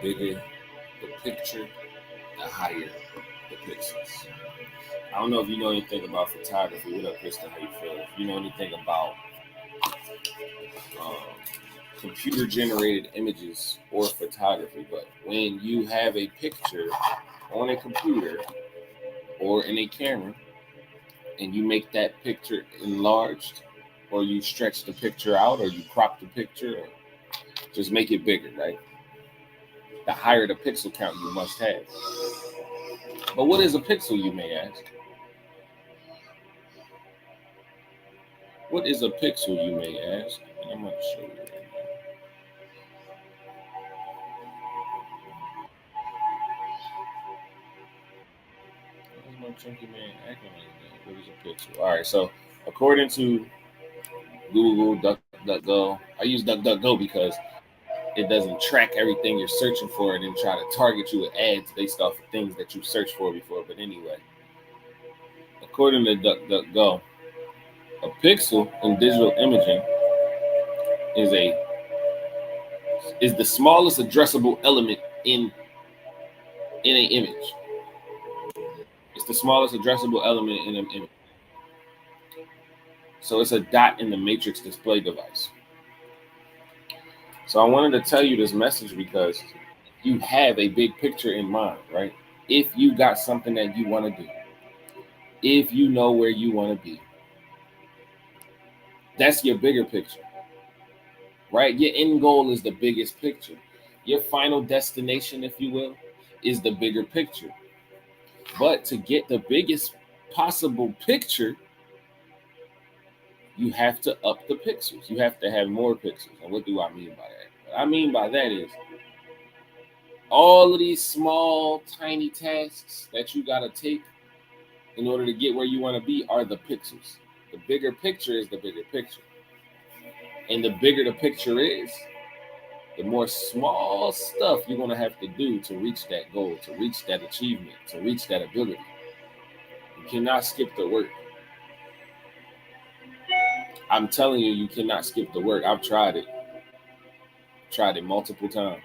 bigger the picture, the higher the pixels. I don't know if you know anything about photography. What up, Krista? How you feel? If you know anything about um, computer generated images or photography, but when you have a picture on a computer or in a camera and you make that picture enlarged, or you stretch the picture out, or you crop the picture, or just make it bigger, right? The higher the pixel count you must have. But what is a pixel, you may ask? What is a pixel, you may ask? I'm going to show you right now. Why is my chunky man acting like that? What is a pixel? All right, so according to Google, DuckDuckGo, I use DuckDuckGo because it doesn't track everything you're searching for and then try to target you with ads based off of things that you searched for before. But anyway, according to DuckDuckGo, a pixel in digital imaging is a is the smallest addressable element in an image. It's the smallest addressable element in an image. So it's a dot in the matrix display device. So I wanted to tell you this message because you have a big picture in mind, right? If you got something that you want to do, if you know where you want to be, that's your bigger picture, right? Your end goal is the biggest picture. Your final destination, if you will, is the bigger picture. But to get the biggest possible picture, you have to up the pixels. You have to have more pixels. And what do I mean by that? What I mean by that is all of these small, tiny tasks that you got to take in order to get where you want to be are the pixels. The bigger picture is the bigger picture. And the bigger the picture is, the more small stuff you're going to have to do to reach that goal, to reach that achievement, to reach that ability. You cannot skip the work. I'm telling you, you cannot skip the work. I've tried it multiple times.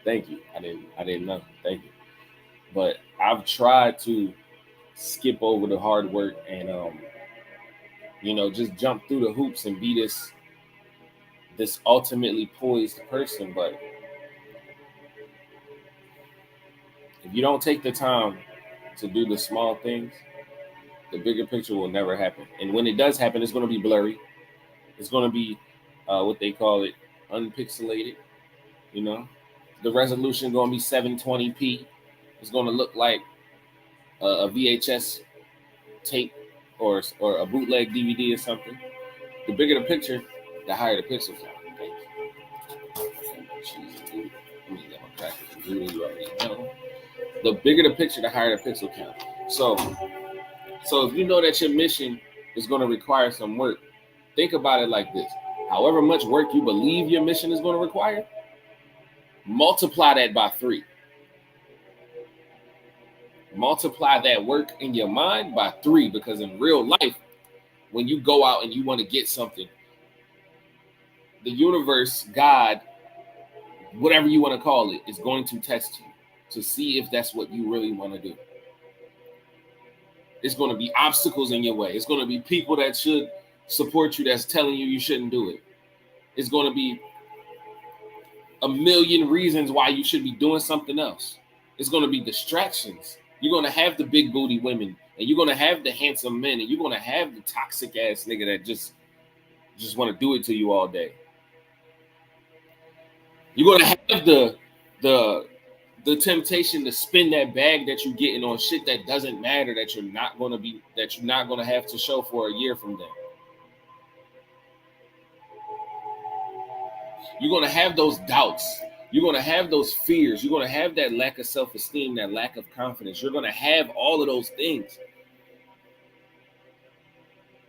Thank you. I didn't know. Thank you. But I've tried to skip over the hard work and just jump through the hoops and be this ultimately poised person. But if you don't take the time to do the small things, the bigger picture will never happen. And when it does happen, it's going to be blurry. It's going to be what they call it, unpixelated. You know, the resolution going to be 720p. It's going to look like a VHS tape or a bootleg DVD or something. The bigger the picture, the higher the pixels are. You already know. The bigger the picture, the higher the pixel count. So if you know that your mission is going to require some work, think about it like this. However much work you believe your mission is going to require, multiply that by 3. Multiply that work in your mind by 3, because in real life, when you go out and you want to get something, the universe, God, whatever you want to call it, is going to test you to see if that's what you really want to do. It's going to be obstacles in your way. It's going to be people that should support you that's telling you shouldn't do it. It's going to be a million reasons why you should be doing something else. It's going to be distractions. You're going to have the big booty women, and you're going to have the handsome men, and you're going to have the toxic ass nigga that just want to do it to you all day. You're going to have the temptation to spend that bag that you're getting on shit that doesn't matter, that you're not going to have to show for a year from then. You're going to have those doubts. You're going to have those fears. You're going to have that lack of self-esteem, that lack of confidence. You're going to have all of those things.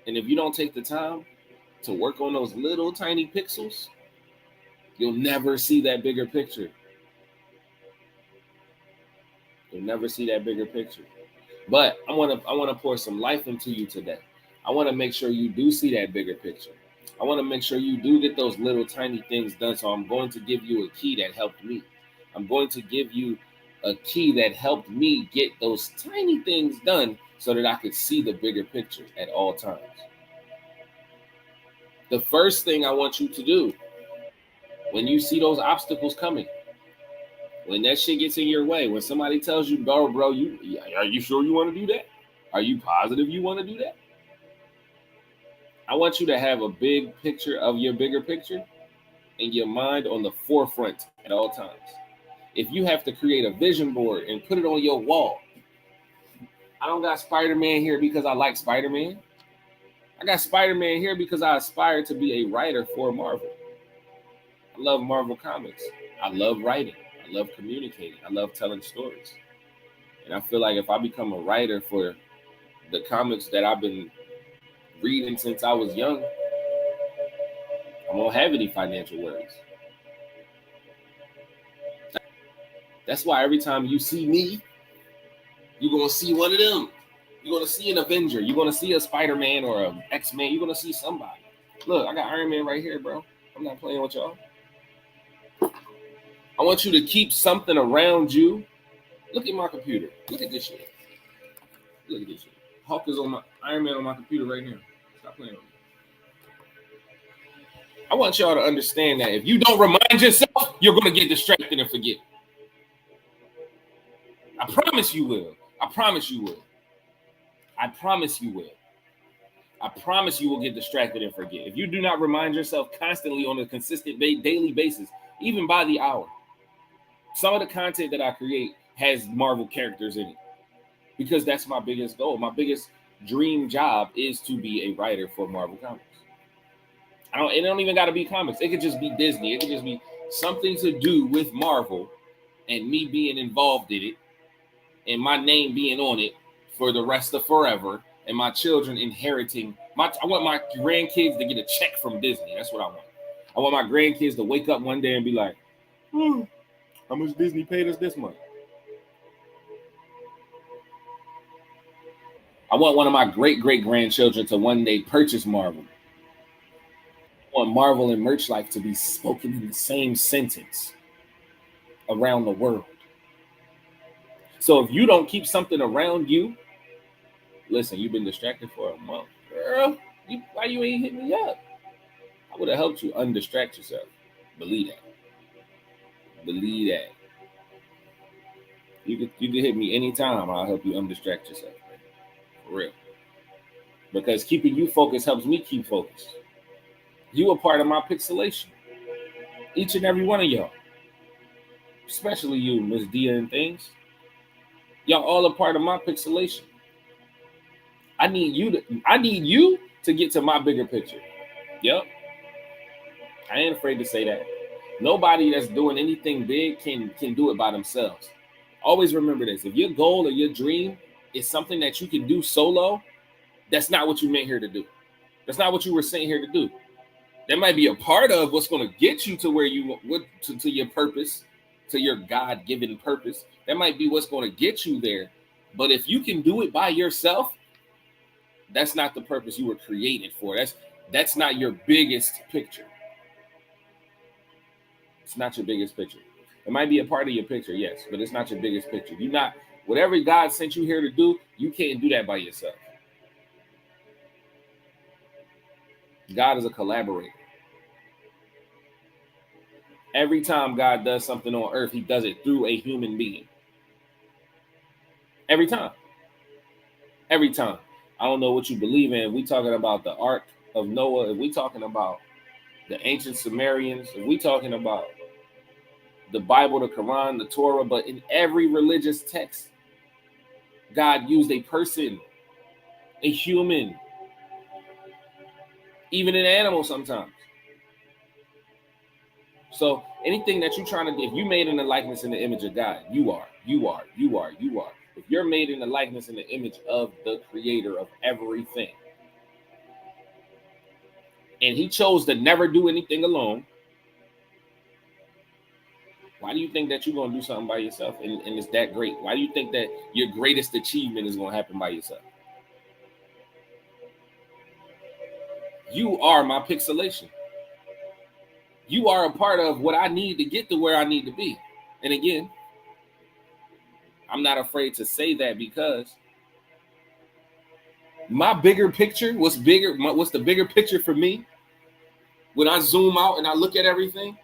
And if you don't take the time to work on those little tiny pixels, you'll never see that bigger picture. You'll never see that bigger picture. But I want to pour some life into you today. I want to make sure you do see that bigger picture. I want to make sure you do get those little tiny things done. So I'm going to give you a key that helped me. I'm going to give you a key that helped me get those tiny things done so that I could see the bigger picture at all times. The first thing I want you to do when you see those obstacles coming, when that shit gets in your way, when somebody tells you, bro, are you sure you want to do that? Are you positive you want to do that? I want you to have a big picture of your bigger picture in your mind on the forefront at all times. If you have to create a vision board and put it on your wall, I don't got Spider-Man here because I like Spider-Man. I got Spider-Man here because I aspire to be a writer for Marvel. I love Marvel Comics. I love writing. I love communicating. I love telling stories. And I feel like if I become a writer for the comics that I've been reading since I was young, I won't have any financial worries. That's why every time you see me, you're going to see one of them. You're going to see an Avenger. You're going to see a Spider-Man or an X-Man. You're going to see somebody. Look, I got Iron Man right here, bro. I'm not playing with y'all. I want you to keep something around you. Look at my computer. Look at this shit. Look at this shit. Hulk is on my Iron Man on my computer right now. Stop playing with me. I want y'all to understand that if you don't remind yourself, you're going to get distracted and forget. I promise you will. I promise you will. I promise you will. I promise you will get distracted and forget. If you do not remind yourself constantly on a consistent daily basis, even by the hour, some of the content that I create has Marvel characters in it because that's my biggest goal. My biggest dream job is to be a writer for Marvel Comics. It don't even got to be comics. It could just be Disney. It could just be something to do with Marvel and me being involved in it and my name being on it for the rest of forever and my children inheriting. I want my grandkids to get a check from Disney. That's what I want. I want my grandkids to wake up one day and be like, how much Disney paid us this month? I want one of my great-great-grandchildren to one day purchase Marvel. I want Marvel and Merch Life to be spoken in the same sentence around the world. So if you don't keep something around you, listen, you've been distracted for a month. Girl, why you ain't hit me up? I would have helped you undistract yourself. Believe that. Believe that. You can hit me anytime. I'll help you undistract yourself. For real. Because keeping you focused helps me keep focused. You are part of my pixelation. Each and every one of y'all. Especially you, Miss Dia and things. Y'all all a part of my pixelation. I need you to get to my bigger picture. Yep. I ain't afraid to say that. Nobody that's doing anything big can do it by themselves. Always remember this. If your goal or your dream is something that you can do solo, that's not what you meant here to do. That's not what you were sent here to do. That might be a part of what's going to get you to where you to your purpose, to your God-given purpose. That might be what's going to get you there. But if you can do it by yourself, that's not the purpose you were created for. That's not your biggest picture. It's not your biggest picture. It might be a part of your picture, yes, but it's not your biggest picture. Whatever God sent you here to do, you can't do that by yourself. God is a collaborator. Every time God does something on earth, he does it through a human being. Every time. Every time. I don't know what you believe in. If we talking about the Ark of Noah, if we talking about the ancient Sumerians, if we talking about the Bible, the Quran, the Torah, but in every religious text, God used a person, a human, even an animal sometimes. So anything that you're trying to do, if you made in the likeness and the image of God, you are. If you're made in the likeness and the image of the creator of everything, and he chose to never do anything alone, why do you think that you're going to do something by yourself and it's that great? Why do you think that your greatest achievement is going to happen by yourself? You are my pixelation. You are a part of what I need to get to where I need to be. And again, I'm not afraid to say that because my bigger picture, what's the bigger picture for me when I zoom out and I look at everything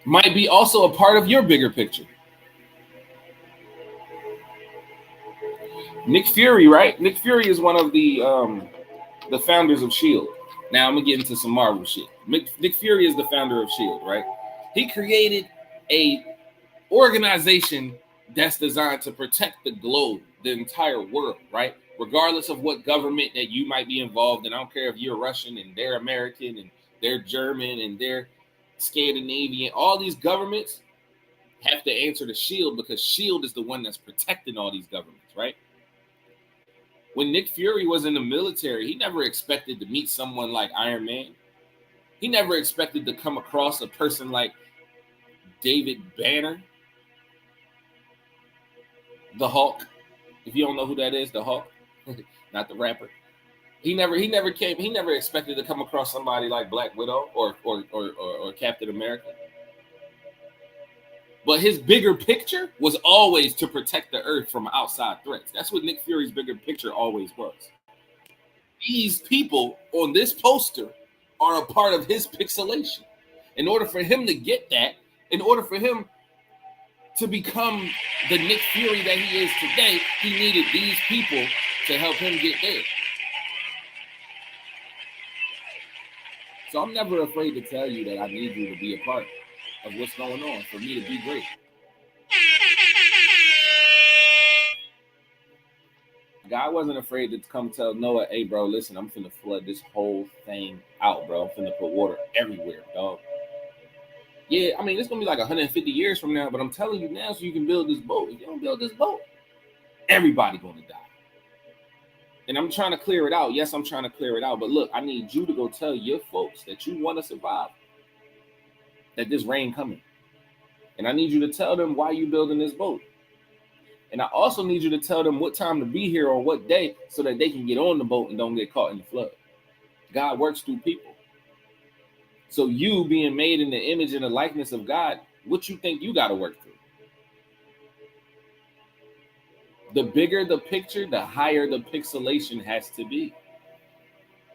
might be also a part of your bigger picture. Nick Fury, right? Nick Fury is one of the founders of S.H.I.E.L.D. Now I'm gonna get into some Marvel shit. Nick Fury is the founder of S.H.I.E.L.D., right? He created a organization that's designed to protect the globe, the entire world, right? Regardless of what government that you might be involved in. I don't care if you're Russian and they're American and they're German and they're Scandinavian. All these governments have to answer to S.H.I.E.L.D. because S.H.I.E.L.D. is the one that's protecting all these governments, right? When Nick Fury was in the military, he never expected to meet someone like Iron Man. He never expected to come across a person like David Banner, the Hulk. If you don't know who that is, the Hulk, not the rapper. He never expected to come across somebody like Black Widow or Captain America. But his bigger picture was always to protect the earth from outside threats. That's what Nick Fury's bigger picture always was. These people on this poster are a part of his pixelation. In order for him to get that, in order for him to become the Nick Fury that he is today, he needed these people to help him get there. So I'm never afraid to tell you that I need you to be a part of what's going on for me to be great. God wasn't afraid to come tell Noah, hey, bro, listen, I'm finna flood this whole thing out, bro. I'm finna put water everywhere, dog. Yeah, I mean, it's going to be like 150 years from now, but I'm telling you now so you can build this boat. If you don't build this boat, everybody going to die. And I'm trying to clear it out. Yes, I'm trying to clear it out. But look, I need you to go tell your folks that you want to survive, that this rain coming. And I need you to tell them why you building this boat. And I also need you to tell them what time to be here on what day so that they can get on the boat and don't get caught in the flood. God works through people. So you being made in the image and the likeness of God, what you think you got to work through? The bigger the picture, the higher the pixelation has to be.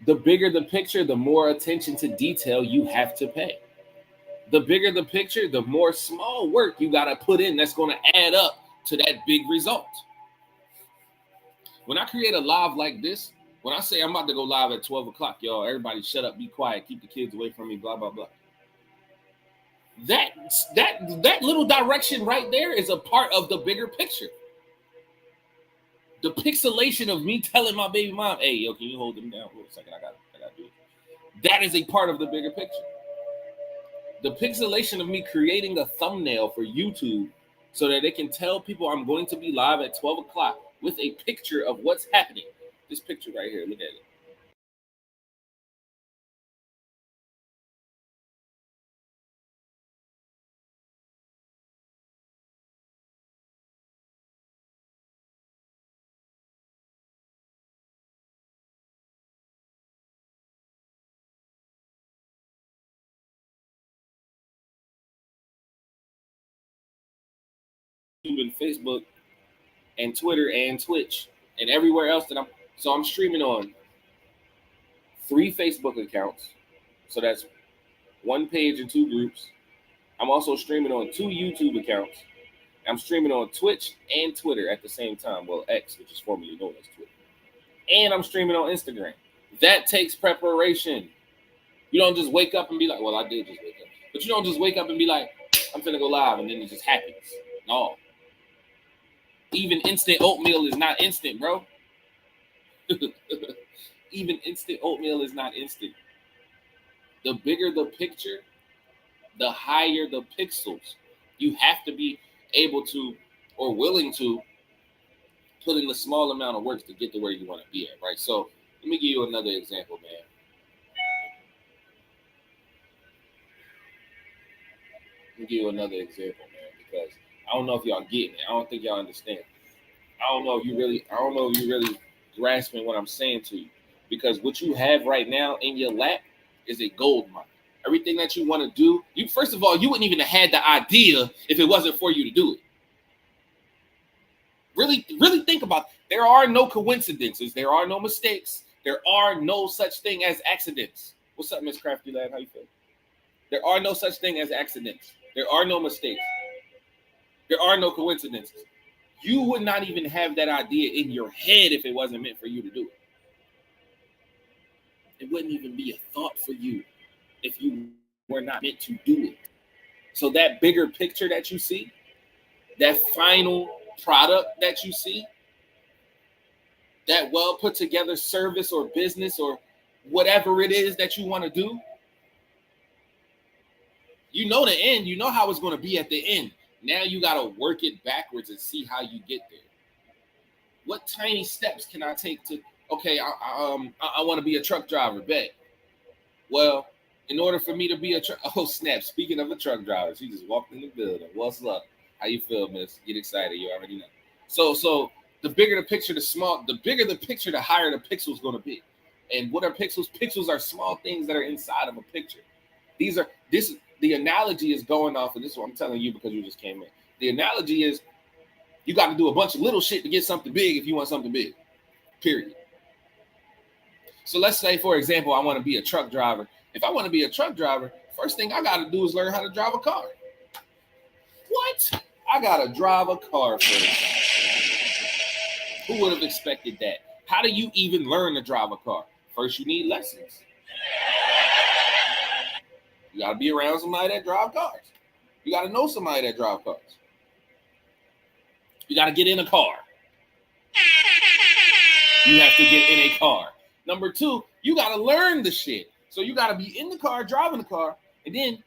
The bigger the picture, the more attention to detail you have to pay. The bigger the picture, the more small work you got to put in that's going to add up to that big result. When I create a live like this, when I say I'm about to go live at 12 o'clock, y'all, everybody shut up, be quiet, keep the kids away from me, blah, blah, blah. That little direction right there is a part of the bigger picture. The pixelation of me telling my baby mom, hey, yo, can you hold them down for a second? I got to do it. That is a part of the bigger picture. The pixelation of me creating a thumbnail for YouTube so that they can tell people I'm going to be live at 12 o'clock with a picture of what's happening. This picture right here, look at it. And Facebook and Twitter and Twitch and everywhere else that I'm streaming on 3 Facebook accounts. So that's 1 page and 2 groups. I'm also streaming on 2 YouTube accounts. I'm streaming on Twitch and Twitter at the same time. Well, X, which is formerly known as Twitter. And I'm streaming on Instagram. That takes preparation. You don't just wake up and be like, well, I did just wake up. But you don't just wake up and be like, I'm finna go live, and then it just happens. No. Even instant oatmeal is not instant, bro. Even instant oatmeal is not instant. The bigger the picture, the higher the pixels. You have to be able to or willing to put in a small amount of work to get to where you want to be at, right? So let me give you another example, man. Because I don't know if y'all getting it. I don't think y'all understand. I don't know if you really grasping what I'm saying to you. because what you have right now in your lap is a gold mine. Everything that you want to do, you first of all, you wouldn't even have had the idea if it wasn't for you to do it. Really, really think about it. There are no coincidences. There are no mistakes. There are no such thing as accidents. What's up, Miss Crafty Lad? How you feel? There are no such thing as accidents. There are no mistakes. There are no coincidences. You would not even have that idea in your head if it wasn't meant for you to do it. It wouldn't even be a thought for you if you were not meant to do it. So that bigger picture that you see, that final product that you see, that well put together service or business or whatever it is that you want to do, you know the end. You know how it's going to be at the end. Now you got to work it backwards and see how you get there. What tiny steps can I take to, okay, I want to be a truck driver, bet. Well, in order for me to be a truck, oh snap, speaking of a truck driver, she just walked in the building. What's up? How you feel, miss? Get excited, you already know. So the bigger the picture, the bigger the picture, the higher the pixel is going to be. And what are pixels? Pixels are small things that are inside of a picture. The analogy is going off, and this is what I'm telling you because you just came in. The analogy is you got to do a bunch of little shit to get something big if you want something big, period. So let's say, for example, I want to be a truck driver. If I want to be a truck driver, first thing I got to do is learn how to drive a car. What? I got to drive a car first. Who would have expected that? How do you even learn to drive a car? First, you need lessons. You got to be around somebody that drives cars. You got to know somebody that drives cars. You got to get in a car. You have to get in a car. Number two, you got to learn the shit. So you got to be in the car, driving the car, and then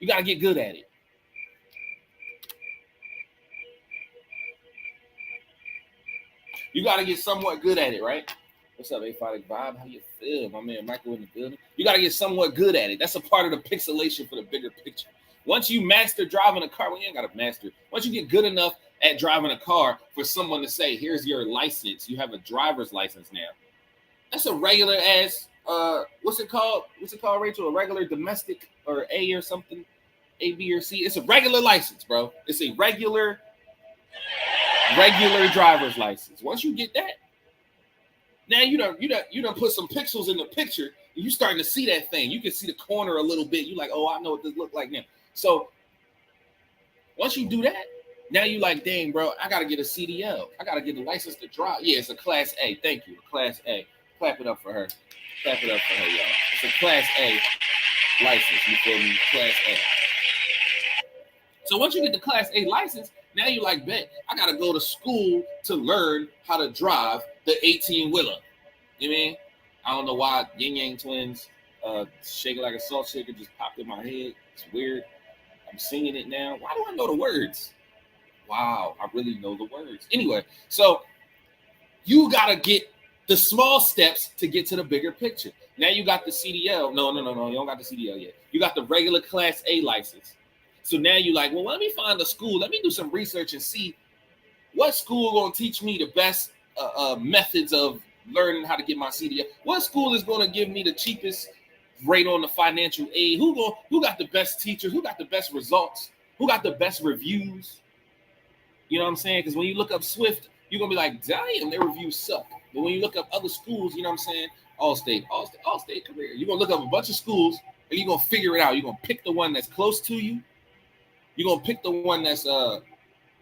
you got to get good at it. You got to get somewhat good at it, right? What's up, Aphotic Vibe? How you feel? My man Michael in the building. You got to get somewhat good at it. That's a part of the pixelation for the bigger picture. Once you master driving a car, well, you ain't got to master. Once you get good enough at driving a car for someone to say, here's your license. You have a driver's license now. That's a regular ass, what's it called? What's it called, Rachel? A regular domestic or A or something? A, B, or C. It's a regular license, bro. It's a regular driver's license. Once you get that, now you done put some pixels in the picture, and you starting to see that thing. You can see the corner a little bit. You like, oh, I know what this look like now. So once you do that, now you like, dang, bro, I gotta get a CDL. I gotta get a license to drive. Yeah, it's a Class A. Thank you, Class A. Clap it up for her. Clap it up for her, y'all. It's a Class A license. You feel me? Class A. So once you get the Class A license, now you like, bet, I gotta go to school to learn how to drive the 18-wheeler. You know what I mean? I don't know why Yin Yang Twins Shake It Like a Salt Shaker just popped in my head. It's weird. I'm singing it now. Why do I know the words? Wow, I really know the words. Anyway, so you gotta get the small steps to get to the bigger picture. Now you got the CDL. No, you don't got the CDL yet. You got the regular Class A license. So now you're like, well, let me find a school. Let me do some research and see what school going to teach me the best methods of learning how to get my CDL. What school is going to give me the cheapest rate on the financial aid? Who got the best teachers? Who got the best results? Who got the best reviews? You know what I'm saying? Because when you look up Swift, you're going to be like, damn, their reviews suck. But when you look up other schools, you know what I'm saying? Allstate career. You're going to look up a bunch of schools and you're going to figure it out. You're going to pick the one that's close to you. You're going to pick the one that's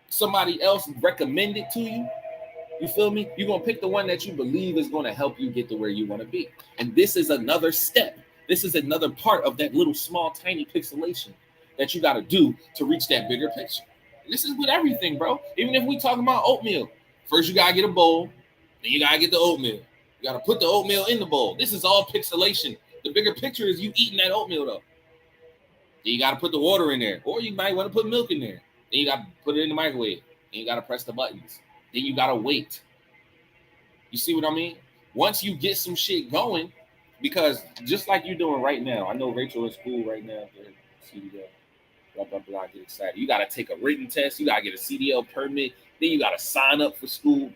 somebody else recommended to you. You feel me? You're going to pick the one that you believe is going to help you get to where you want to be. And this is another step. This is another part of that little small, tiny pixelation that you got to do to reach that bigger picture. And this is with everything, bro. Even if we talking about oatmeal. First, you got to get a bowl. Then you got to get the oatmeal. You got to put the oatmeal in the bowl. This is all pixelation. The bigger picture is you eating that oatmeal, though. Then you got to put the water in there. Or you might want to put milk in there. Then you got to put it in the microwave. Then you got to press the buttons. Then you got to wait. You see what I mean? Once you get some shit going, because just like you're doing right now, I know Rachel in school right now. CDL, blah, blah, blah, get excited. You got to take a written test. You got to get a CDL permit. Then you got to sign up for school.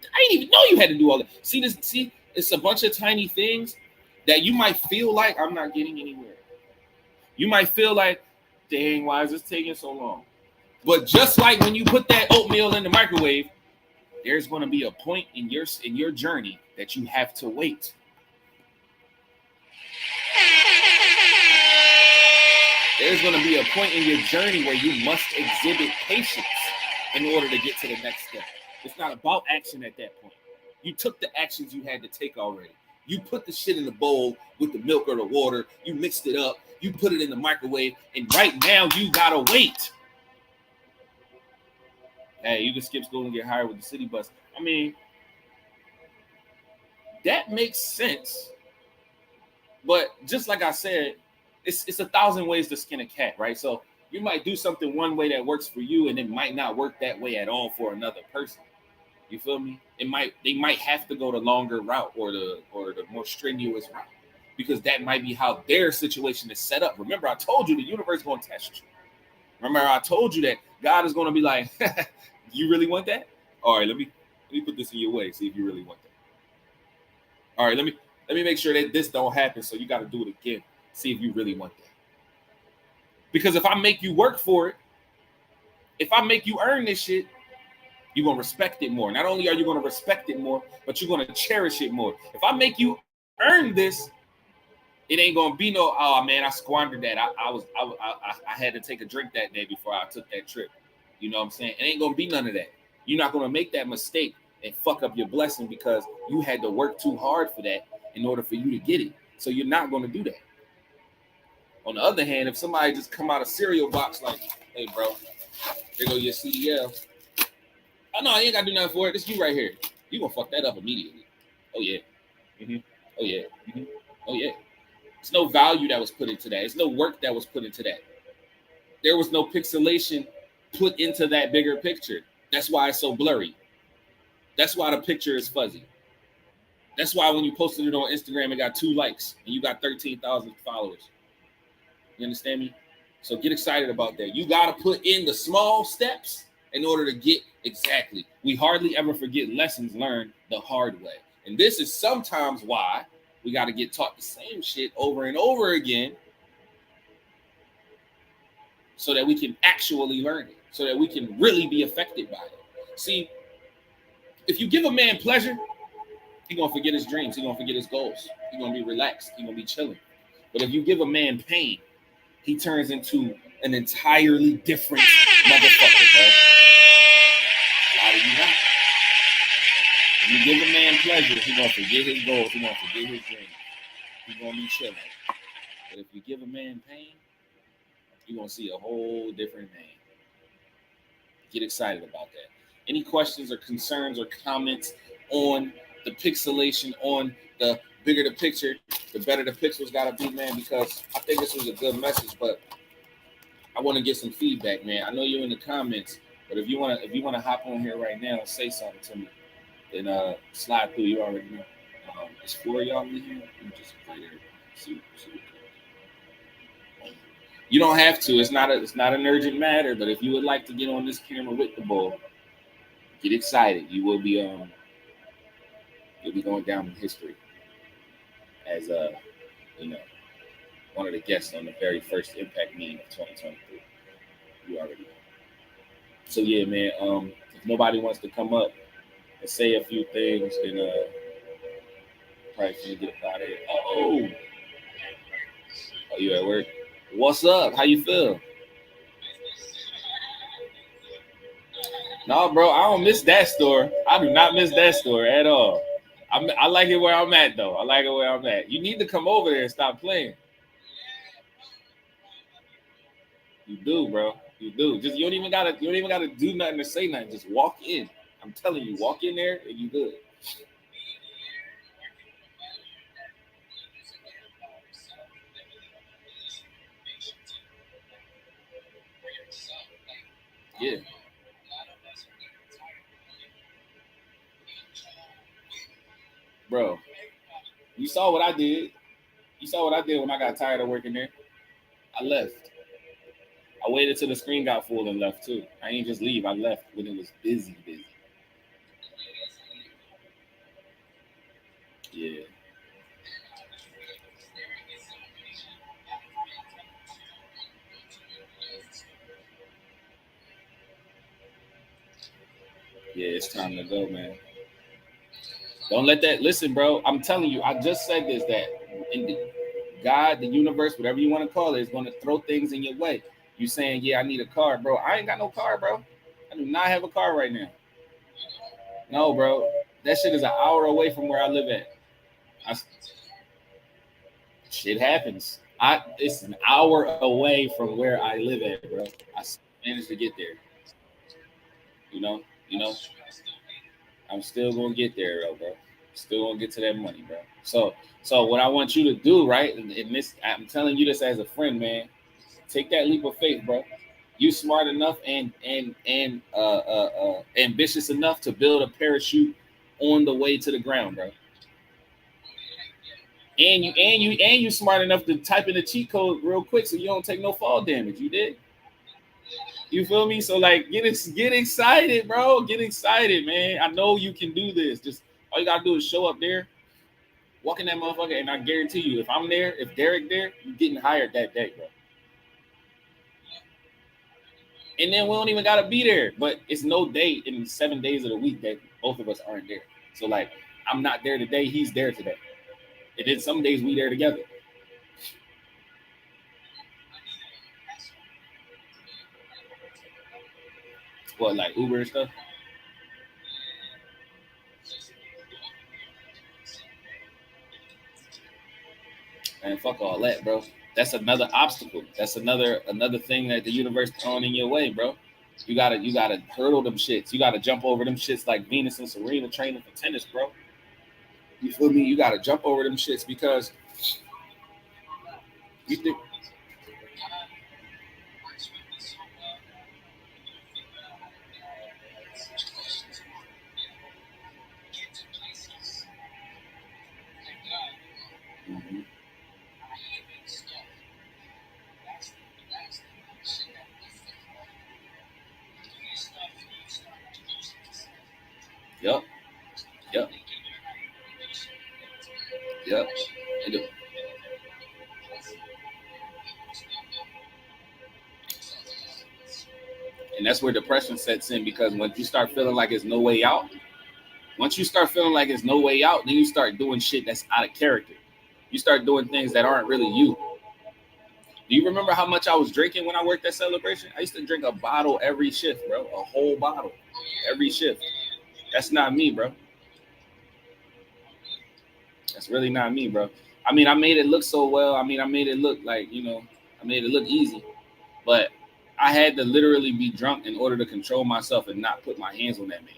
I didn't even know you had to do all that. See, It's a bunch of tiny things that you might feel like I'm not getting anywhere. You might feel like, dang, why is this taking so long? But just like when you put that oatmeal in the microwave, there's going to be a point in your journey that you have to wait. There's going to be a point in your journey where you must exhibit patience in order to get to the next step. It's not about action at that point. You took the actions you had to take already. You put the shit in the bowl with the milk or the water. You mixed it up. You put it in the microwave. And right now, you got to wait. Hey, you can skip school and get hired with the city bus. I mean, that makes sense. But just like I said, it's 1,000 ways to skin a cat, right? So you might do something one way that works for you, and it might not work that way at all for another person. You feel me? They might have to go the longer route or the more strenuous route because that might be how their situation is set up. Remember, I told you the universe is going to test you. Remember, I told you that God is going to be like, you really want that? All right, let me put this in your way. See if you really want that. All right, let me make sure that this don't happen. So you got to do it again. See if you really want that. Because if I make you work for it, if I make you earn this shit, you're going to respect it more. Not only are you going to respect it more, but you're going to cherish it more. If I make you earn this, it ain't going to be no, oh man, I squandered that. I had to take a drink that day before I took that trip. You know what I'm saying? It ain't going to be none of that. You're not going to make that mistake and fuck up your blessing because you had to work too hard for that in order for you to get it. So you're not going to do that. On the other hand, if somebody just come out of cereal box like, hey, bro, here go your CDL. Oh, no, I ain't got to do nothing for it. It's you right here. You going to fuck that up immediately. Oh, yeah. Mm-hmm. Oh, yeah. Mm-hmm. Oh, yeah. There's no value that was put into that. There's no work that was put into that. There was no pixelation put into that bigger picture. That's why it's so blurry. That's why the picture is fuzzy. That's why when you posted it on Instagram, it got 2 likes and you got 13,000 followers. You understand me? So get excited about that. You got to put in the small steps in order to get exactly. We hardly ever forget lessons learned the hard way. And this is sometimes why we got to get taught the same shit over and over again so that we can actually learn it, so that we can really be affected by it. See, if you give a man pleasure, he's going to forget his dreams. He's going to forget his goals. He's going to be relaxed. He's going to be chilling. But if you give a man pain, he turns into an entirely different motherfucker, bro. How do you not? If you give a man pleasure, he's going to forget his goals. He's going to forget his dreams. He's going to be chilling. But if you give a man pain, you're going to see a whole different man. Get excited about that. Any questions or concerns or comments on the pixelation, on the bigger the picture, the better the pixels got to be, man, because I think this was a good message, but I want to get some feedback, man. I know you're in the comments, but if you want to hop on here right now and say something to me, then slide through. You already know. It's 4 of y'all in here. You just invite everybody. See. You don't have to. It's not an urgent matter, but if you would like to get on this camera with the bull, get excited. You will be you'll be going down in history as one of the guests on the very first Impact meeting of 2023. You already know. So yeah, man. If nobody wants to come up and say a few things, then probably can't get out of here. Oh, you at work? What's up? How you feel? No, bro, I don't miss that store. I do not miss that store at all. I like it where I'm at, though. I like it where I'm at. You need to come over there and stop playing. You do, bro. You do. Just you don't even gotta do nothing to say nothing. Just walk in. I'm telling you, walk in there and you good. Yeah. Bro, you saw what I did. You saw what I did when I got tired of working there. I left. I waited till the screen got full and left too. I ain't just leave. I left when it was busy. Yeah. Yeah, it's time to go, man. Don't let that listen, bro. I'm telling you, I just said this that in the, God, the universe, whatever you want to call it, is going to throw things in your way. You saying, yeah, I need a car, bro. I ain't got no car, bro. I do not have a car right now. No, bro. That shit is an hour away from where I live at. I, shit happens. It's an hour away from where I live at, bro. I managed to get there. You know, you know. I'm still gonna get there, though, bro. Still gonna get to that money, bro. So what I want you to do, right? And this, I'm telling you this as a friend, man. Take that leap of faith, bro. You smart enough and ambitious enough to build a parachute on the way to the ground, bro. And you smart enough to type in the cheat code real quick so you don't take no fall damage. You did. You feel me? So like, get excited, bro. Get excited, man. I know you can do this. Just all you gotta do is show up there, walk in that motherfucker, and I guarantee you, if I'm there, if Derek there, you getting hired that day, bro. And then we don't even gotta be there. But it's no day in 7 days of the week that both of us aren't there. So like, I'm not there today. He's there today. And then some days we there together. What, like Uber and stuff? And fuck all that, bro. That's another obstacle. That's another thing that the universe throwing in your way, bro. You gotta hurdle them shits. You gotta jump over them shits like Venus and Serena training for tennis, bro. You feel me? You gotta jump over them shits because you think. Mhm. Yep, yep, yep. And, and that's where depression sets in because when you start feeling like it's no way out, once you start feeling like it's no way out, then you start doing shit that's out of character. You start doing things that aren't really you. Do you remember how much I was drinking when I worked at Celebration? I used to drink a bottle every shift, bro. A whole bottle every shift. That's not me, bro. That's really not me, bro. I mean, I made it look so well. I mean, I made it look like, I made it look easy. But I had to literally be drunk in order to control myself and not put my hands on that man.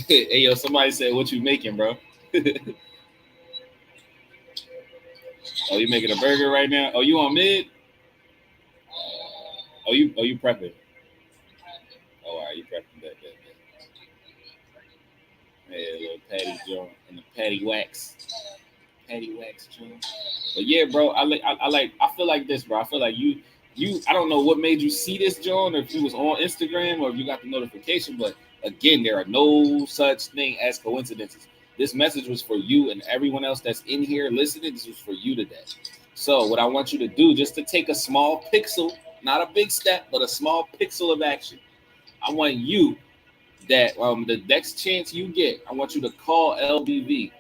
Hey, yo, somebody said, what you making, bro? Oh, you making a burger right now? Oh, you on mid? Oh, you prepping? Oh, all right, you prepping that. Yeah, a little patty joint and the patty wax joint. But yeah, bro, I feel like this, bro. I feel like you. I don't know what made you see this, John, or if you was on Instagram or if you got the notification. But again, there are no such thing as coincidences. This message was for you and everyone else that's in here listening. This was for you today. So what I want you to do, just to take a small pixel, not a big step, but a small pixel of action. I want you that the next chance you get, I want you to call LBV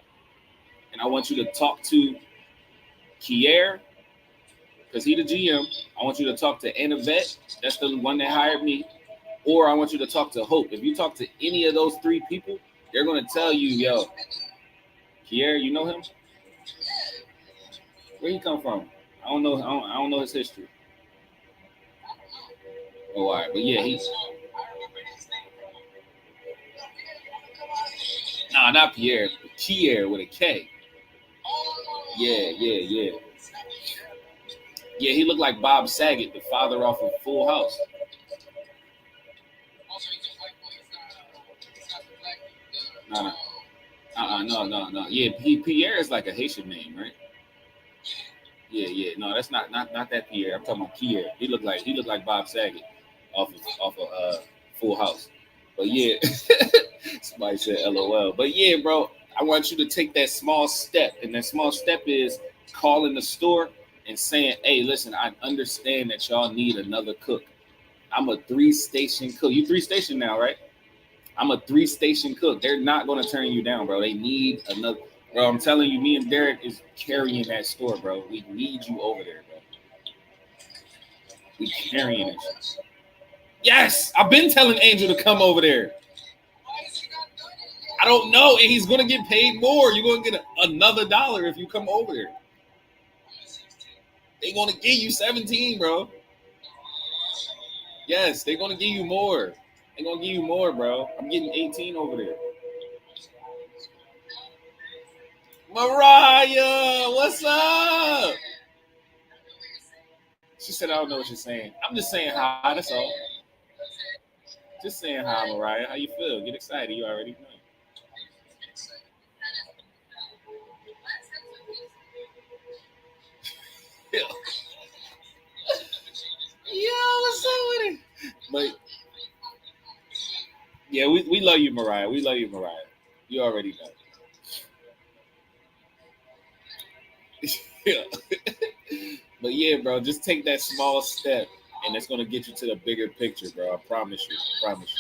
and I want you to talk to Kier because he the GM. I want you to talk to Annabette. That's the one that hired me. Or I want you to talk to Hope. If you talk to any of those three people, they're gonna tell you, yo, Kier, you know him? Where he come from? I don't know. I don't know his history. Oh, all right, but yeah, he's nah, not Pierre, Pierre with a K. Yeah, yeah, yeah, yeah. He looked like Bob Saget, the father off of Full House. No, no, no. Yeah, Pierre is like a Haitian name, right? Yeah, yeah. No, that's not that Pierre. I'm talking about Pierre. He looked like Bob Saget off of Full House. But yeah, somebody said LOL. But yeah, bro, I want you to take that small step, and that small step is calling the store and saying, "Hey, listen, I understand that y'all need another cook. I'm a 3 station cook. You 3 station now, right? I'm a 3 station cook. They're not gonna turn you down, bro. They need another. Bro, I'm telling you, me and Derek is carrying that store, bro. We need you over there, bro. We carrying it. Yes, I've been telling Angel to come over there. I don't know, and he's gonna get paid more. You're gonna get another dollar if you come over there. They gonna give you 17, bro. Yes, they're gonna give you more. They're gonna give you more, bro. I'm getting 18 over there. Mariah, what's up? She said, I don't know what you're saying. I'm just saying hi, that's all. Just saying hi, Mariah. How you feel? Get excited. You already know. Yeah, what's up with it? But yeah, we love you, Mariah. We love you, Mariah. You already know. Yeah. But yeah, bro, just take that small step, and it's gonna get you to the bigger picture, bro. I promise you. I promise you.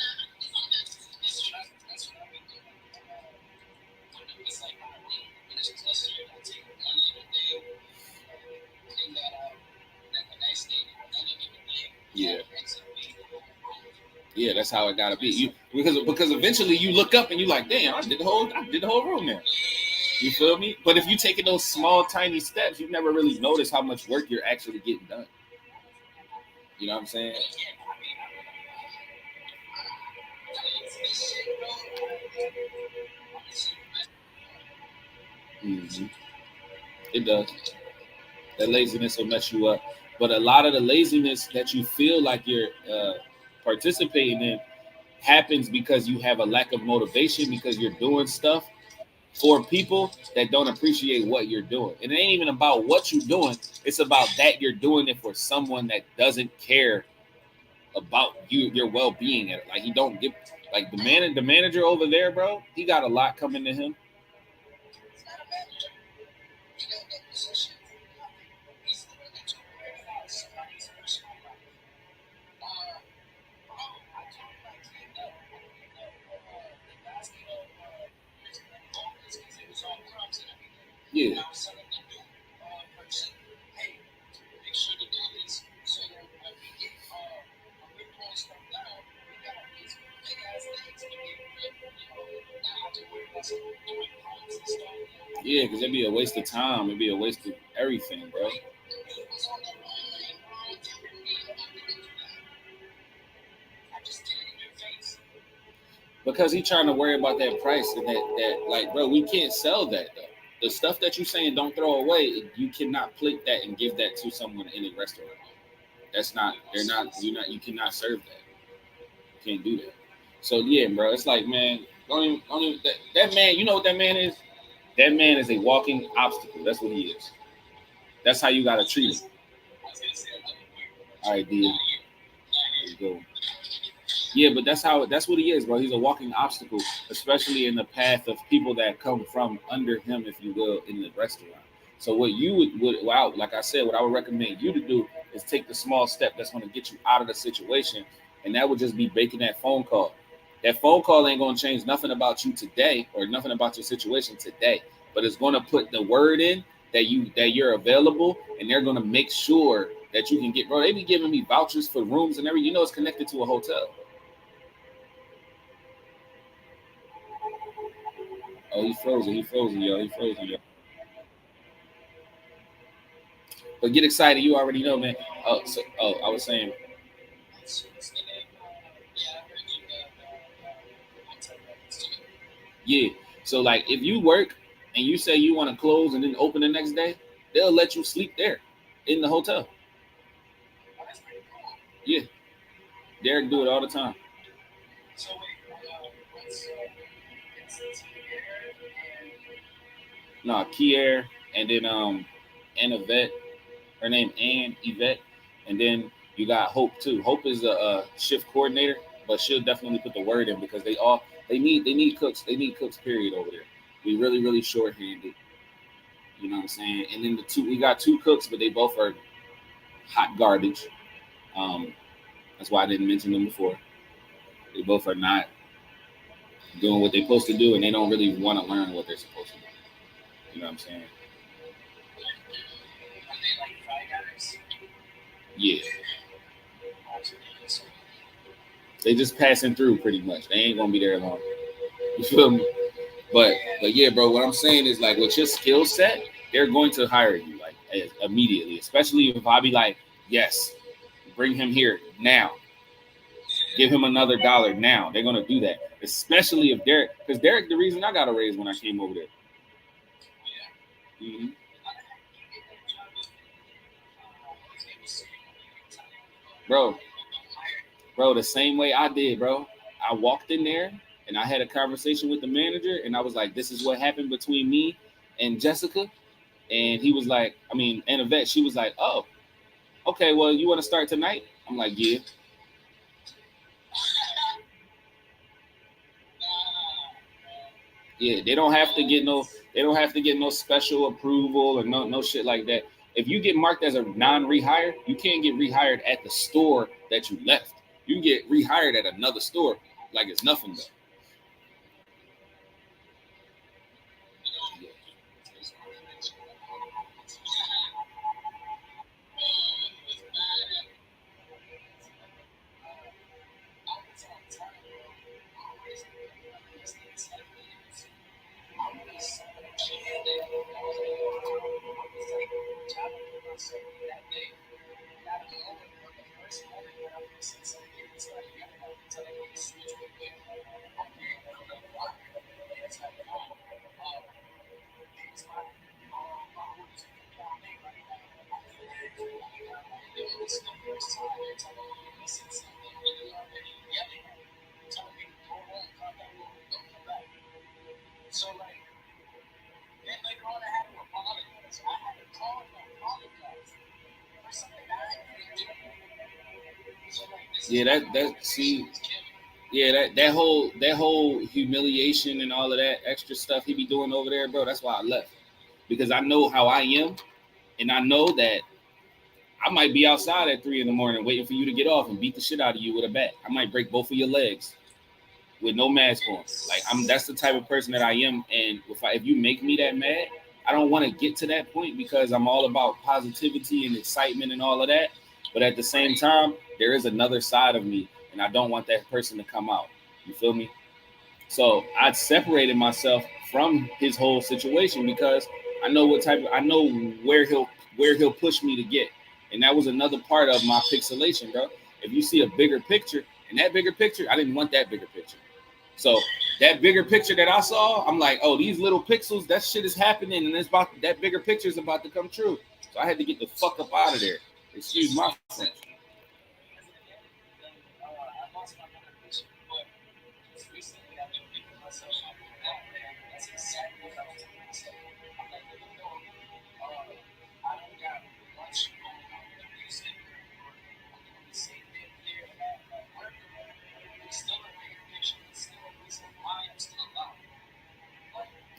Yeah. Yeah, that's how it gotta be. You because eventually you look up and you like, damn, I did the whole room there. You feel me? But if you taking those small, tiny steps, you never really notice how much work you're actually getting done. You know what I'm saying? Hmm. It does. That laziness will mess you up. But a lot of the laziness that you feel like you're participating in happens because you have a lack of motivation because you're doing stuff for people that don't appreciate what you're doing. And it ain't even about what you're doing. It's about that you're doing it for someone that doesn't care about your well being. Like he don't give like the manager over there, bro. He got a lot coming to him. Yeah, yeah, because it'd be a waste of time. It'd be a waste of everything, bro. Because he trying to worry about that price and that like, bro, we can't sell that though. The stuff that you saying don't throw away, you cannot plate that and give that to someone in a restaurant. That's not. They're not. You not. You cannot serve that. You can't do that. So yeah, bro. It's like, man, don't even that man. You know what that man is? That man is a walking obstacle. That's what he is. That's how you gotta treat him. All right, D. There you go. Yeah, but that's what he is, bro. He's a walking obstacle, especially in the path of people that come from under him, if you will, in the restaurant. So what you would like I said, what I would recommend you to do is take the small step that's going to get you out of the situation, and that would just be making that phone call. That phone call ain't going to change nothing about you today or nothing about your situation today, but it's going to put the word in that you're available, and they're going to make sure that you can get. Bro, they be giving me vouchers for rooms and everything. You know, it's connected to a hotel. Oh, he frozen. He frozen, yo. He frozen, yo. But get excited. You already know, man. I was saying. Yeah. So like if you work and you say you want to close and then open the next day, they'll let you sleep there in the hotel. Yeah. Derek do it all the time. No, Kier and then and Yvette. Her name Ann Yvette. And then you got Hope too. Hope is a shift coordinator, but she'll definitely put the word in because they need cooks. They need cooks, period, over there. We really short-handed. You know what I'm saying? And then we got two cooks, but they both are hot garbage. Um, that's why I didn't mention them before. They both are not doing what they're supposed to do, and they don't really want to learn what they're supposed to do. You know what I'm saying? Yeah. They just passing through pretty much. They ain't gonna be there long. You feel me? But yeah, bro. What I'm saying is like with your skill set, they're going to hire you like immediately. Especially if I be like, yes, bring him here now. Give him another dollar now. They're gonna do that. Especially if Derek, because Derek, the reason I got a raise when I came over there. Mm-hmm. Bro, bro, the same way I did, bro. I walked in there and I had a conversation with the manager, and I was like, "This is what happened between me and Jessica." And he was like, I mean, and Yvette, she was like, "Oh, okay, well, you want to start tonight?" I'm like, "Yeah." Yeah, they don't have to get no special approval or no shit like that. If you get marked as a non-rehire, you can't get rehired at the store that you left. You get rehired at another store like it's nothing though. Yeah, that see, yeah, that whole humiliation and all of that extra stuff he be doing over there, bro. That's why I left because I know how I am, and I know that I might be outside at 3 in the morning waiting for you to get off and beat the shit out of you with a bat. I might break both of your legs with no mask on. Like that's the type of person that I am, and if you make me that mad, I don't want to get to that point because I'm all about positivity and excitement and all of that. But at the same time, there is another side of me, and I don't want that person to come out. You feel me? So I separated myself from his whole situation because I know where he'll push me to get. And that was another part of my pixelation, bro. If you see a bigger picture, and that bigger picture, I didn't want that bigger picture. So that bigger picture that I saw, I'm like, oh, these little pixels, that shit is happening, and it's about that bigger picture is about to come true. So I had to get the fuck up out of there. Excuse my French.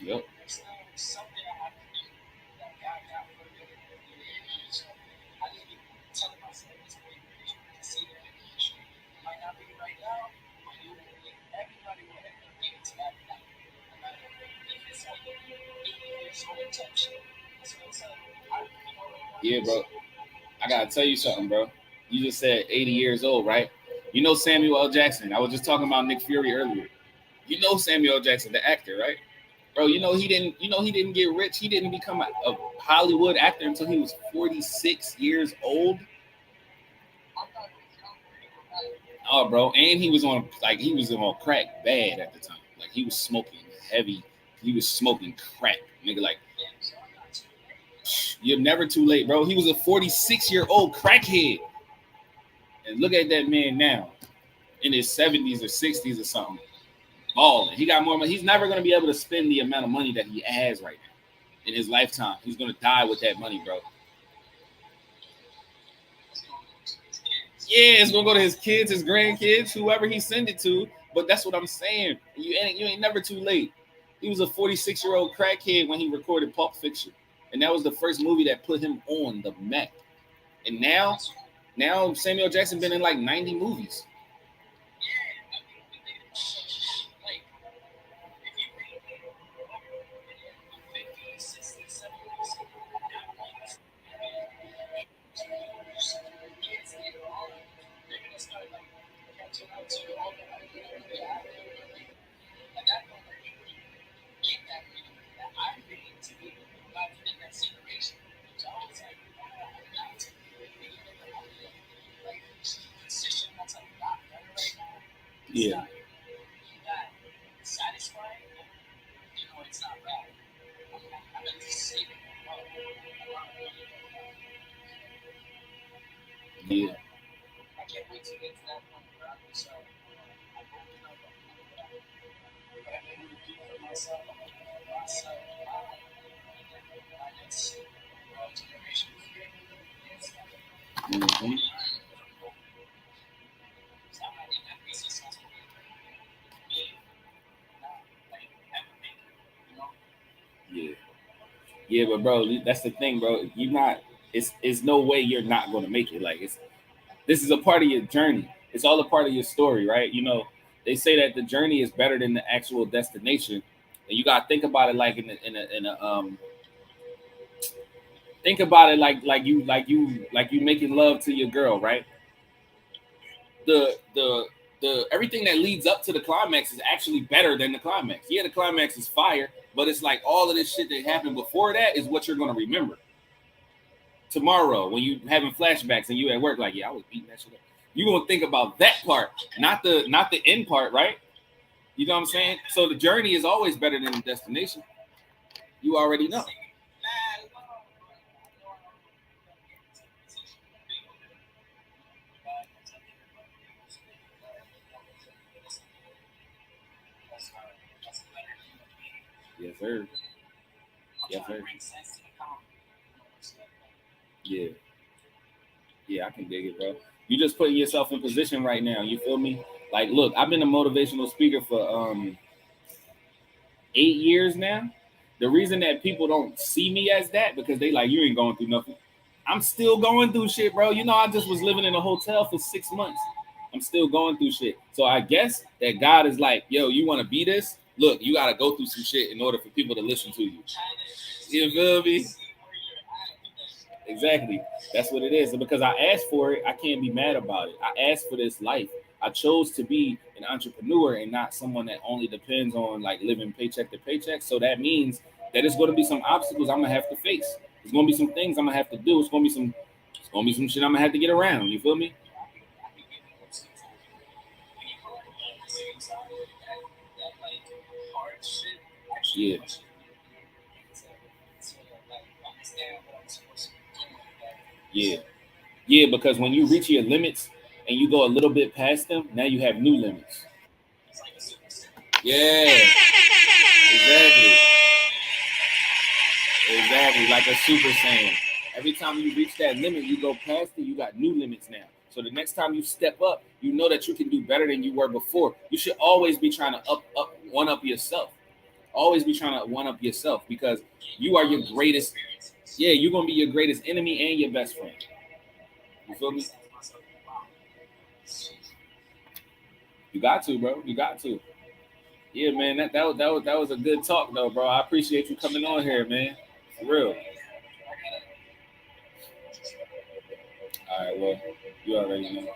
Yep. Yeah, bro. I gotta tell you something, bro. You just said 80 years old, right? You know Samuel L. Jackson. I was just talking about Nick Fury earlier. You know Samuel L. Jackson, the actor, right? Bro, he didn't get rich. He didn't become a Hollywood actor until he was 46 years old. Oh, bro, and he was on crack bad at the time. Like he was smoking heavy. He was smoking crack, nigga. Like you're never too late, bro. He was a 46-year-old crackhead, and look at that man now, in his 70s or 60s or something, balling. He got more money. He's never gonna be able to spend the amount of money that he has right now in his lifetime. He's gonna die with that money, bro. Yeah, it's gonna go to his kids, his grandkids, whoever he send it to. But that's what I'm saying. You ain't never too late. He was a 46-year-old crackhead when he recorded Pulp Fiction, and that was the first movie that put him on the map. And now Samuel Jackson been in like 90 movies. Yeah. Yeah. Mm-hmm. Yeah. Yeah, but bro, that's the thing, bro. You not. It's no way you're not gonna make it. Like this is a part of your journey. It's all a part of your story, right? They say that the journey is better than the actual destination, and you gotta think about it like think about it like you making love to your girl, right? The everything that leads up to the climax is actually better than the climax. Yeah, the climax is fire, but it's like all of this shit that happened before that is what you're gonna remember tomorrow when you having flashbacks and you at work. Like, yeah, I was beating that shit up. You gonna think about that part, not the end part, right? You know what I'm saying? So the journey is always better than the destination. You already know. Yes, sir. Yes, sir. Yeah. Yeah, I can dig it, bro. You just putting yourself in position right now. You feel me? Like, look, I've been a motivational speaker for 8 years now. The reason that people don't see me as that because they like you ain't going through nothing. I'm still going through shit, bro. I just was living in a hotel for 6 months. I'm still going through shit. So I guess that God is like, yo, you want to be this? Look, you got to go through some shit in order for people to listen to you. You feel me? Exactly. That's what it is. And because I asked for it, I can't be mad about it. I asked for this life. I chose to be an entrepreneur and not someone that only depends on like living paycheck to paycheck. So that means that it's going to be some obstacles I'm gonna have to face. There's going to be some things I'm gonna have to do. It's gonna be some shit I'm gonna have to get around. You feel me? Yeah. Yeah. Yeah. Because when you reach your limits and you go a little bit past them, now you have new limits. Yeah. Exactly. Exactly, like a super saiyan. Every time you reach that limit, you go past it, you got new limits now. So the next time you step up, you know that you can do better than you were before. You should always be trying to one up yourself. Always be trying to one up yourself because you are your greatest. Yeah, you're gonna be your greatest enemy and your best friend. You feel me? You got to, bro. You got to. Yeah, man. That was a good talk, though, bro. I appreciate you coming on here, man. For real. All right, well, you already know.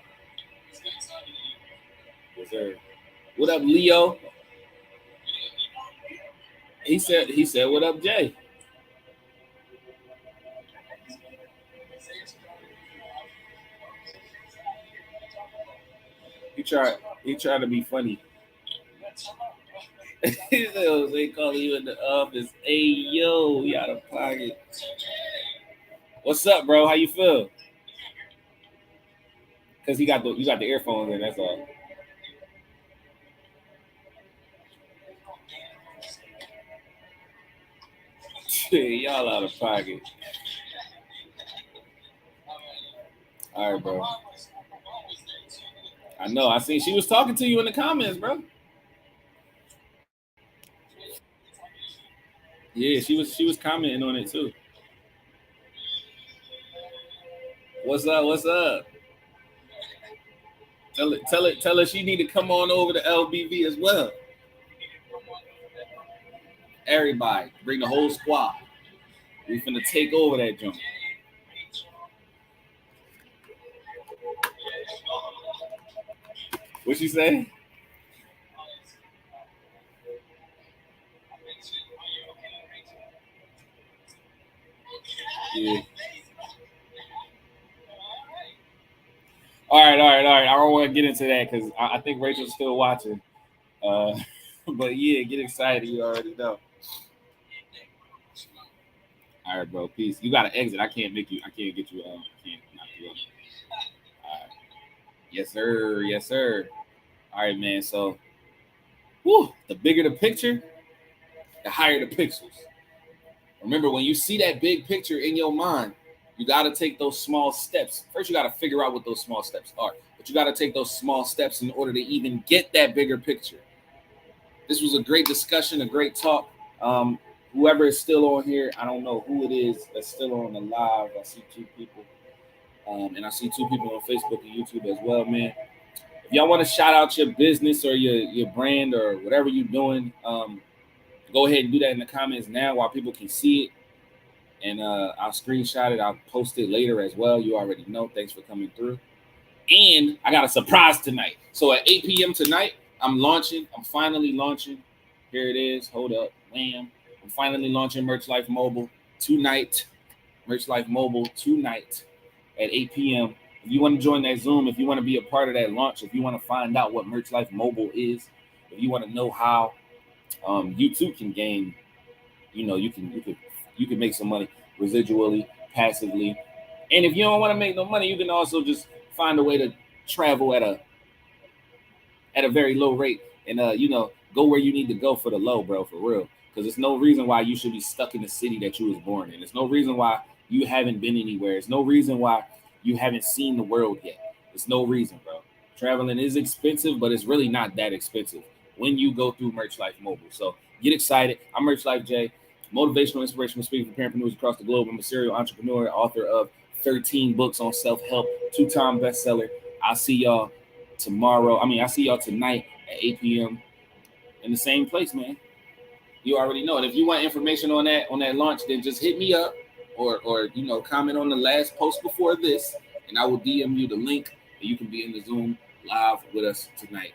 Yes, sir. What up, Leo? He said, what up, Jay? He tried to be funny. They call you in the office. Hey yo, you out of pocket. What's up, bro? How you feel? Cause you got the earphones in. That's all. Y'all out of pocket. All right, bro. I know. I seen she was talking to you in the comments, bro. Yeah, she was commenting on it too. What's up? What's up? Tell her she need to come on over to LBV as well. Everybody, bring the whole squad. We finna take over that joint. What she say? Yeah. All right. I don't want to get into that because I think Rachel's still watching. But yeah, get excited. You already know. All right, bro. Peace. You gotta exit. I can't get you. Can't knock you up. All right. Yes, sir. Yes, sir. All right, man. So, the bigger the picture, the higher the pixels. Remember, when you see that big picture in your mind, you got to take those small steps. First, you got to figure out what those small steps are. But you got to take those small steps in order to even get that bigger picture. This was a great discussion, a great talk. Whoever is still on here, I don't know who it is that's still on the live. I see two people. And I see two people on Facebook and YouTube as well, man. If y'all want to shout out your business or your brand or whatever you're doing, go ahead and do that in the comments now while people can see it. And I'll screenshot it. I'll post it later as well. You already know. Thanks for coming through. And I got a surprise tonight. So at 8 p.m. tonight, I'm finally launching. Here it is. Hold up. Wham. I'm finally launching Merch Life Mobile tonight. Merch Life Mobile tonight at 8 p.m. If you want to join that Zoom, if you want to be a part of that launch, if you want to find out what Merch Life Mobile is, if you want to know how you too can gain, you can make some money residually, passively. And if you don't want to make no money, you can also just find a way to travel at a very low rate and go where you need to go for the low, bro, for real. Because there's no reason why you should be stuck in the city that you was born in. There's no reason why you haven't been anywhere. There's no reason why you haven't seen the world yet. There's no reason, bro. Traveling is expensive, but it's really not that expensive when you go through Merch Life Mobile. So get excited. I'm Merch Life Jay, motivational, inspirational speaker for parapreneurs across the globe. I'm a serial entrepreneur, author of 13 books on self-help, 2-time bestseller. I'll see y'all tonight at 8 p.m. in the same place, man. You already know it. If you want information on that launch, then just hit me up or comment on the last post before this, and I will DM you the link, and you can be in the Zoom live with us tonight.